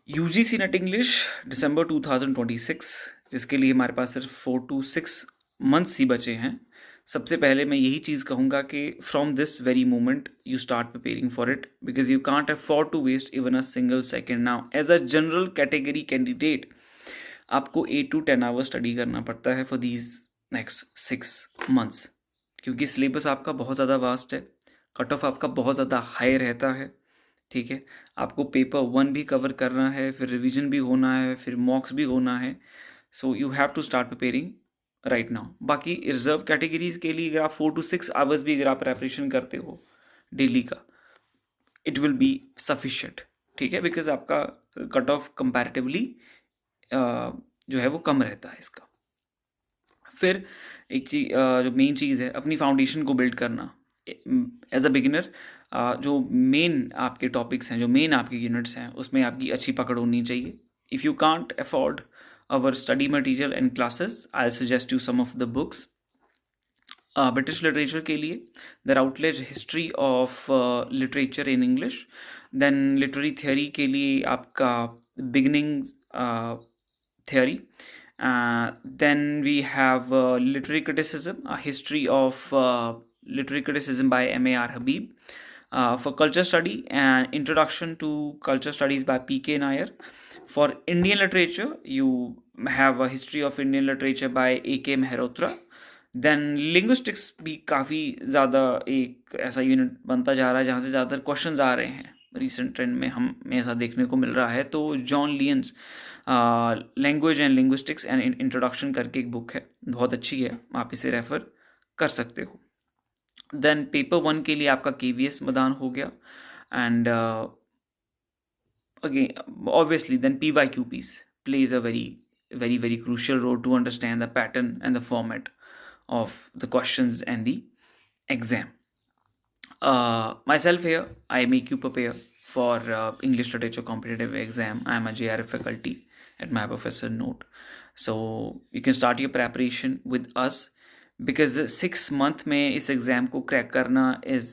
UGC net English दिसंबर 2026, जिसके लिए हमारे पास सिर्फ 4 to 6 मंथ्स ही बचे हैं। सबसे पहले मैं यही चीज़ कहूँगा कि from this very moment you start preparing for it, because you can't afford to waste even a single second. Now as a general category candidate आपको 8 to 10 आवर्स स्टडी करना पड़ता है फॉर दीज नेक्स्ट 6 मंथ्स, क्योंकि syllabus आपका बहुत ज़्यादा vast है, cut off आपका बहुत ज़्यादा हाई रहता है। ठीक है, आपको पेपर 1 भी कवर करना है, फिर रिवीजन भी होना है, फिर मॉक्स भी होना है। So you have to start preparing right now. बाकी रिजर्व कैटेगरीज के लिए अगर आप 4 to 6 आवर्स भी अगर आप प्रेपरेशन करते हो डेली का, इट विल बी सफिशिएंट। ठीक है, बिकॉज आपका कट ऑफ कंपैरेटिवली जो है वो कम रहता है इसका। फिर एक चीज जो मेन चीज़ है, अपनी फाउंडेशन को बिल्ड करना एज अ बिगिनर। जो मेन आपके टॉपिक्स हैं, जो मेन आपके यूनिट्स हैं, उसमें आपकी अच्छी पकड़ होनी चाहिए। If you can't afford our study material and classes, I suggest you some of the books. British literature के लिए the Routledge history of literature in English. Then literary theory के लिए आपका beginning theory. Then we have literary criticism, a history of literary criticism by M.A.R. Habib. For culture study, an introduction to culture studies by P.K. Nair. For Indian literature, you have a history of Indian literature by A.K. Mehrotra. Then linguistics भी काफ़ी ज़्यादा एक ऐसा unit बनता जा रहा है जहाँ से ज़्यादातर क्वेश्चंस आ रहे हैं। रिसेंट ट्रेंड में हमें ऐसा देखने को मिल रहा है। तो John Lyons language and linguistics and introduction करके एक बुक है, बहुत अच्छी है, आप इसे रेफ़र कर सकते हो। देन पेपर 1 के लिए आपका KVS मैदान हो गया। And again obviously then PYQPs plays a very crucial role to understand the pattern and the format of the questions and the exam. Myself here, I make you prepare for English Literature Competitive Exam. I am a JRF faculty at my professor note. So you can start your preparation with us, because 6 month में इस exam को crack करना is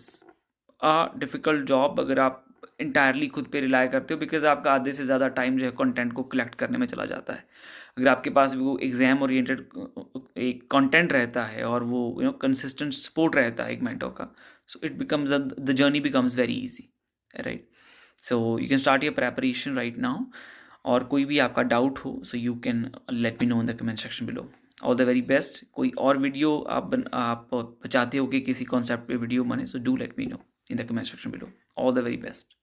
a difficult job अगर आप entirely खुद पे rely करते हो, बिकॉज आपका आधे से ज़्यादा टाइम जो है कंटेंट को कलेक्ट करने में चला जाता है। अगर आपके पास वो एग्ज़ाम ओरिएंटेड एक कंटेंट रहता है और वो कंसिस्टेंट सपोर्ट रहता है एक मेंटर का, so it becomes the journey becomes very easy, right. So you can start your preparation right now. और कोई भी आपका डाउट हो, so you can let me know in the comment section below. All the very best. कोई और video आप चाहते हो कि किसी कॉन्सेप्ट पे वीडियो बने, so do let me know in the comment section below. All the very best.